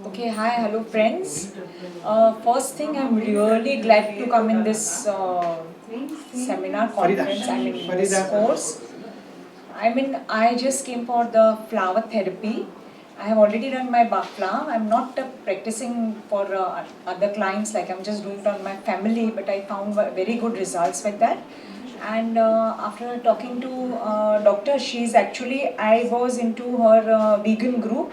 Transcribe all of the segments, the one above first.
Okay, hi, hello friends. First thing, I'm really glad to come in this seminar conference, this course. I just came for the flower therapy. I have already done my flower. I'm not practicing for other clients, like I'm just doing it on my family, but I found very good results with that. And after talking to doctor, I was into her vegan group,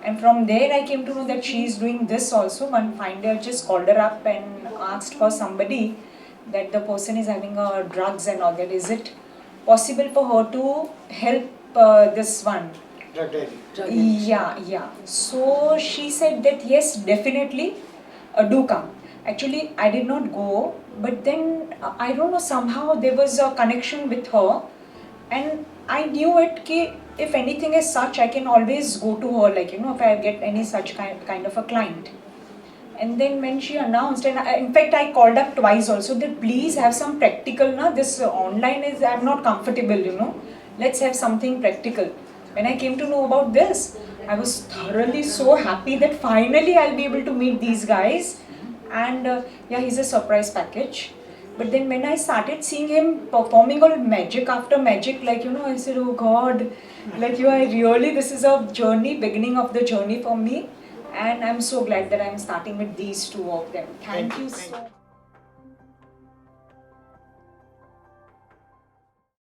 and from there I came to know that she is doing this also. One fine day I just called her up and asked for somebody that the person is having drugs and all that. Is it possible for her to help this one? Drug diary. Yeah. So she said that yes, definitely, do come. Actually, I did not go, but then I don't know, somehow there was a connection with her, and I knew it ki if anything is such, I can always go to her, like, if I get any such kind of a client. And then when she announced, and in fact I called up twice also, that please have some practical, na, this online is, I'm not comfortable, let's have something practical. When I came to know about this, I was thoroughly so happy that finally I'll be able to meet these guys. And yeah, he's a surprise package. But then when I started seeing him performing all magic after magic, like, I said, oh God, like, this is a journey, beginning of the journey for me. And I'm so glad that I'm starting with these two of them. Thank you so much.